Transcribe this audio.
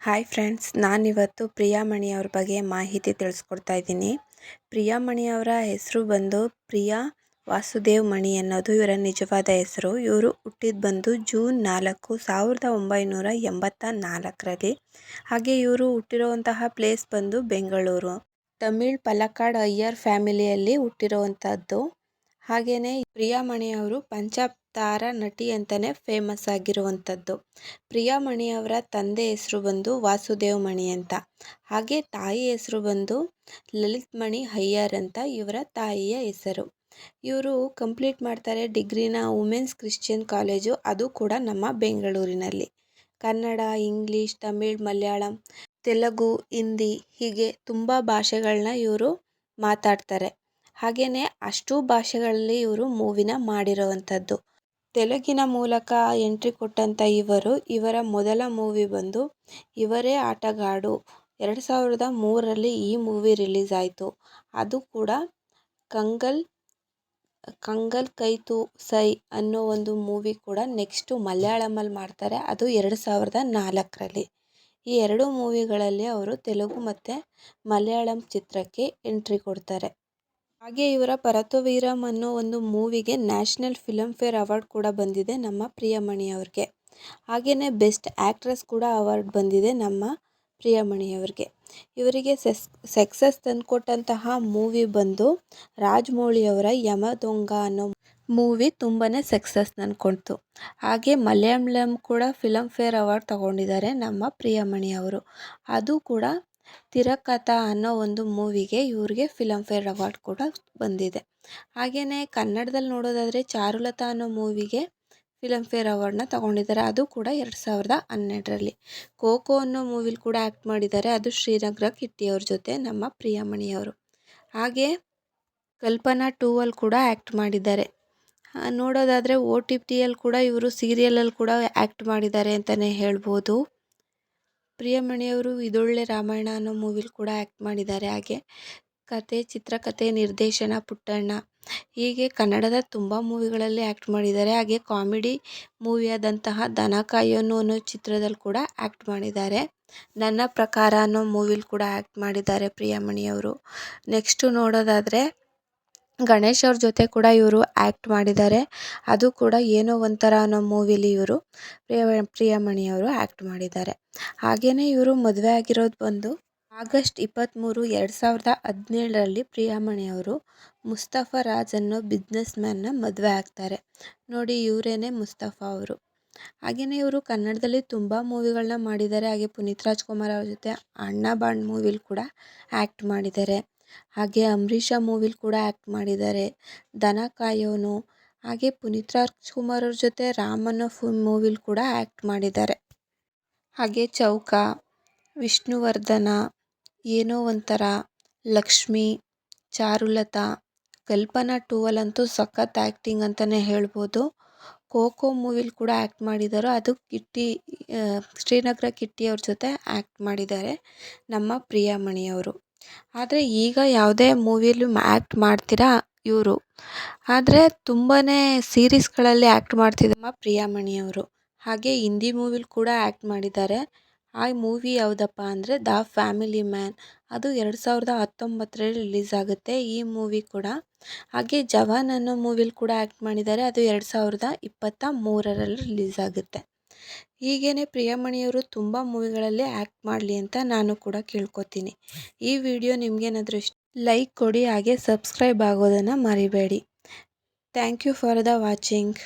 Hi friends, ನಾನಿವತ್ತು ಪ್ರಿಯಾಮಣಿ ಅವ್ರ ಬಗ್ಗೆ ಮಾಹಿತಿ ತಿಳಿಸ್ಕೊಡ್ತಾ ಇದ್ದೀನಿ. ಪ್ರಿಯಾಮಣಿ ಅವರ ಹೆಸರು ಬಂದು ಪ್ರಿಯಾ ವಾಸುದೇವ್ ಮಣಿ ಅನ್ನೋದು ಇವರ ನಿಜವಾದ ಹೆಸರು. ಇವರು ಹುಟ್ಟಿದ್ದು ಬಂದು ಜೂನ್ 4, 1984ರಲ್ಲಿ. ಹಾಗೆ ಇವರು ಹುಟ್ಟಿರುವಂತಹ ಪ್ಲೇಸ್ ಬಂದು ಬೆಂಗಳೂರು. ತಮಿಳ್ ಪಲಕ್ಕಾಡ್ ಅಯ್ಯರ್ ಫ್ಯಾಮಿಲಿಯಲ್ಲಿ ಹುಟ್ಟಿರುವಂಥದ್ದು. ಹಾಗೆಯೇ ಪ್ರಿಯಾಮಣಿ ಅವರು ಪಂಚತಾರ ನಟಿ ಅಂತಲೇ ಫೇಮಸ್ ಆಗಿರುವಂಥದ್ದು. ಪ್ರಿಯಾಮಣಿ ಅವರ ತಂದೆ ಹೆಸರು ಬಂದು ವಾಸುದೇವ್ ಮಣಿ ಅಂತ. ಹಾಗೆ ತಾಯಿ ಹೆಸರು ಬಂದು ಲಲಿತ್ ಮಣಿ ಅಯ್ಯರ್ ಅಂತ ಇವರ ತಾಯಿಯ ಹೆಸರು. ಇವರು ಕಂಪ್ಲೀಟ್ ಮಾಡ್ತಾರೆ ಡಿಗ್ರಿನ ವುಮೆನ್ಸ್ ಕ್ರಿಶ್ಚಿಯನ್ ಕಾಲೇಜು, ಅದು ಕೂಡ ನಮ್ಮ ಬೆಂಗಳೂರಿನಲ್ಲಿ. ಕನ್ನಡ, ಇಂಗ್ಲೀಷ್, ತಮಿಳ್, ಮಲಯಾಳಂ, ತೆಲುಗು, ಹಿಂದಿ ಹೀಗೆ ತುಂಬ ಭಾಷೆಗಳನ್ನ ಇವರು ಮಾತಾಡ್ತಾರೆ. ಹಾಗೆಯೇ ಅಷ್ಟೂ ಭಾಷೆಗಳಲ್ಲಿ ಇವರು ಮೂವಿನ ಮಾಡಿರೋವಂಥದ್ದು. ತೆಲುಗಿನ ಮೂಲಕ ಎಂಟ್ರಿ ಕೊಟ್ಟಂಥ ಇವರ ಮೊದಲ ಮೂವಿ ಬಂದು ಇವರೇ ಆಟಗಾಡು. 2003ರಲ್ಲಿ ಈ ಮೂವಿ ರಿಲೀಸ್ ಆಯಿತು. ಅದು ಕೂಡ ಕಂಗಲ್ ಕೈತು ಸೈ ಅನ್ನೋ ಒಂದು ಮೂವಿ ಕೂಡ ನೆಕ್ಸ್ಟು ಮಲಯಾಳಮಲ್ಲಿ ಮಾಡ್ತಾರೆ. ಅದು 2004ರಲ್ಲಿ. ಈ ಎರಡು ಮೂವಿಗಳಲ್ಲಿ ಅವರು ತೆಲುಗು ಮತ್ತು ಮಲಯಾಳಂ ಚಿತ್ರಕ್ಕೆ ಎಂಟ್ರಿ ಕೊಡ್ತಾರೆ. ಹಾಗೆ ಇವರ ಪರತುವೀರಂ ಅನ್ನೋ ಒಂದು ಮೂವಿಗೆ ನ್ಯಾಷನಲ್ ಫಿಲಮ್ ಫೇರ್ ಅವಾರ್ಡ್ ಕೂಡ ಬಂದಿದೆ ನಮ್ಮ ಪ್ರಿಯಾಮಣಿ ಅವ್ರಿಗೆ. ಹಾಗೆಯೇ ಬೆಸ್ಟ್ ಆ್ಯಕ್ಟ್ರೆಸ್ ಕೂಡ ಅವಾರ್ಡ್ ಬಂದಿದೆ ನಮ್ಮ ಪ್ರಿಯಾಮಣಿ ಅವ್ರಿಗೆ. ಇವರಿಗೆ ಸಕ್ಸಸ್ ತಂದುಕೊಟ್ಟಂತಹ ಮೂವಿ ಬಂದು ರಾಜಮೌಳಿ ಅವರ ಯಮದೊಂಗ ಅನ್ನೋ ಮೂವಿ ತುಂಬಾ ಸಕ್ಸಸ್ ತಂದುಕೊಡ್ತು. ಹಾಗೆ ಮಲಯಾಳಂ ಕೂಡ ಫಿಲಮ್ ಫೇರ್ ಅವಾರ್ಡ್ ತಗೊಂಡಿದ್ದಾರೆ ನಮ್ಮ ಪ್ರಿಯಾಮಣಿ ಅವರು. ಅದು ಕೂಡ ತಿರಕಥಾ ಅನ್ನೋ ಒಂದು ಮೂವಿಗೆ ಇವ್ರಿಗೆ ಫಿಲಮ್ ಫೇರ್ ಅವಾರ್ಡ್ ಕೂಡ ಬಂದಿದೆ. ಹಾಗೆಯೇ ಕನ್ನಡದಲ್ಲಿ ನೋಡೋದಾದರೆ ಚಾರುಲತಾ ಅನ್ನೋ ಮೂವಿಗೆ ಫಿಲಮ್ ಫೇರ್ ಅವಾರ್ಡ್ನ ತಗೊಂಡಿದ್ದಾರೆ. ಅದು ಕೂಡ 2012ರಲ್ಲಿ. ಖೋಖೋ ಅನ್ನೋ ಮೂವಿಲಿ ಕೂಡ ಆ್ಯಕ್ಟ್ ಮಾಡಿದ್ದಾರೆ. ಅದು ಶ್ರೀನಗರ ಕಿಟ್ಟಿ ಅವ್ರ ಜೊತೆ ನಮ್ಮ ಪ್ರಿಯಾಮಣಿ ಅವರು. ಹಾಗೆ ಕಲ್ಪನಾ 2ಅಲ್ಲಿ ಕೂಡ ಆ್ಯಕ್ಟ್ ಮಾಡಿದ್ದಾರೆ. ನೋಡೋದಾದರೆ OTTಯಲ್ಲಿ ಕೂಡ ಇವರು ಸೀರಿಯಲಲ್ಲಿ ಕೂಡ ಆ್ಯಕ್ಟ್ ಮಾಡಿದ್ದಾರೆ ಅಂತಲೇ ಹೇಳ್ಬೋದು. ಪ್ರಿಯಾಮಣಿಯವರು ಇದೊಳ್ಳೆ ರಾಮಾಯಣ ಅನ್ನೋ ಮೂವಿಲಿ ಕೂಡ ಆ್ಯಕ್ಟ್ ಮಾಡಿದ್ದಾರೆ. ಹಾಗೆ ಚಿತ್ರಕಥೆ, ನಿರ್ದೇಶನ ಪುಟ್ಟಣ್ಣ, ಹೀಗೆ ಕನ್ನಡದ ತುಂಬ ಮೂವಿಗಳಲ್ಲಿ ಆ್ಯಕ್ಟ್ ಮಾಡಿದ್ದಾರೆ. ಹಾಗೆ ಕಾಮಿಡಿ ಮೂವಿಯಾದಂತಹ ದನ ಕಾಯೋನು ಅನ್ನೋ ಚಿತ್ರದಲ್ಲಿ ಕೂಡ ಆ್ಯಕ್ಟ್ ಮಾಡಿದ್ದಾರೆ. ನನ್ನ ಪ್ರಕಾರ ಅನ್ನೋ ಮೂವಿಲಿ ಕೂಡ ಆ್ಯಕ್ಟ್ ಮಾಡಿದ್ದಾರೆ ಪ್ರಿಯಾಮಣಿಯವರು. ನೆಕ್ಸ್ಟು ನೋಡೋದಾದರೆ ಗಣೇಶ್ ಅವ್ರ ಜೊತೆ ಕೂಡ ಇವರು ಆ್ಯಕ್ಟ್ ಮಾಡಿದ್ದಾರೆ. ಅದು ಕೂಡ ಏನೋ ಒಂಥರ ಅನ್ನೋ ಮೂವಿಲಿ ಇವರು ಪ್ರಿಯಾಮಣಿಯವರು ಆ್ಯಕ್ಟ್ ಮಾಡಿದ್ದಾರೆ. ಹಾಗೆಯೇ ಇವರು ಮದುವೆ ಆಗಿರೋದು ಬಂದು ಆಗಸ್ಟ್ 23, 2017ರಲ್ಲಿ ಪ್ರಿಯಾಮಣಿ ಅವರು ಮುಸ್ತಫಾ ರಾಜ್ ಅನ್ನೋ ಬಿಸ್ನೆಸ್ ಮ್ಯಾನ್ನ ಮದುವೆ ಆಗ್ತಾರೆ. ನೋಡಿ, ಇವರೇನೆ ಮುಸ್ತಫಾ ಅವರು. ಹಾಗೆಯೇ ಇವರು ಕನ್ನಡದಲ್ಲಿ ತುಂಬ ಮೂವಿಗಳನ್ನ ಮಾಡಿದ್ದಾರೆ. ಹಾಗೆ ಪುನೀತ್ ರಾಜ್ಕುಮಾರ್ ಅವ್ರ ಜೊತೆ ಅಣ್ಣ ಬಾಂಡ್ ಮೂವಿಲಿ ಕೂಡ ಆ್ಯಕ್ಟ್ ಮಾಡಿದ್ದಾರೆ. ಹಾಗೆ ಅಂಬರೀಷ ಮೂವಿಲಿ ಕೂಡ ಆ್ಯಕ್ಟ್ ಮಾಡಿದ್ದಾರೆ. ದನ ಕಾಯೋನು, ಹಾಗೆ ಪುನೀತ್ ರಾಜ್ಕುಮಾರ್ ಅವ್ರ ಜೊತೆ ರಾಮನ ಮೂವಿಲಿ ಕೂಡ ಆ್ಯಕ್ಟ್ ಮಾಡಿದ್ದಾರೆ. ಹಾಗೆ ಚೌಕ, ವಿಷ್ಣುವರ್ಧನ, ಏನೋ ಒಂಥರ, ಲಕ್ಷ್ಮಿ, ಚಾರುಲತಾ, ಕಲ್ಪನಾ 2ಅಲ್ಲಂತೂ ಸಖತ್ ಆ್ಯಕ್ಟಿಂಗ್ ಅಂತಲೇ ಹೇಳ್ಬೋದು. ಖೋಖೋ ಮೂವಿಲಿ ಕೂಡ ಆ್ಯಕ್ಟ್ ಮಾಡಿದ್ದಾರೆ. ಅದು ಶ್ರೀನಗರ ಕಿಟ್ಟಿ ಅವ್ರ ಜೊತೆ ಆ್ಯಕ್ಟ್ ಮಾಡಿದ್ದಾರೆ ನಮ್ಮ ಪ್ರಿಯಾಮಣಿಯವರು. ಆದರೆ ಈಗ ಯಾವುದೇ ಮೂವಿಲಿ ಆ್ಯಕ್ಟ್ ಮಾಡ್ತೀರಾ ಇವರು. ಆದರೆ ತುಂಬಾ ಸೀರೀಸ್ಗಳಲ್ಲಿ ಆ್ಯಕ್ಟ್ ಮಾಡ್ತಿದ್ದಾರೆ ನಮ್ಮ ಪ್ರಿಯಾಮಣಿಯವರು. ಹಾಗೆ ಹಿಂದಿ ಮೂವಿಲಿ ಕೂಡ ಆ್ಯಕ್ಟ್ ಮಾಡಿದ್ದಾರೆ. ಆ ಮೂವಿ ಯಾವುದಪ್ಪ ಅಂದರೆ ದ ಫ್ಯಾಮಿಲಿ ಮ್ಯಾನ್. ಅದು 2019ರಲ್ಲಿ ರಿಲೀಸ್ ಆಗುತ್ತೆ ಈ ಮೂವಿ ಕೂಡ. ಹಾಗೆ ಜವಾನ್ ಅನ್ನೋ ಮೂವಿಲಿ ಕೂಡ ಆ್ಯಕ್ಟ್ ಮಾಡಿದ್ದಾರೆ. ಅದು 2023ರಲ್ಲಿ ರಿಲೀಸ್ ಆಗುತ್ತೆ. ಹೀಗೇ ಪ್ರಿಯಾಮಣಿಯವರು ತುಂಬ ಮೂವಿಗಳಲ್ಲಿ ಆ್ಯಕ್ಟ್ ಮಾಡಲಿ ಅಂತ ನಾನು ಕೂಡ ಕೇಳ್ಕೊತೀನಿ. ಈ ವಿಡಿಯೋ ನಿಮಗೇನಾದರೂ ಲೈಕ್ ಕೊಡಿ, ಹಾಗೆ ಸಬ್ಸ್ಕ್ರೈಬ್ ಆಗೋದನ್ನು ಮರಿಬೇಡಿ. Thank you for the watching.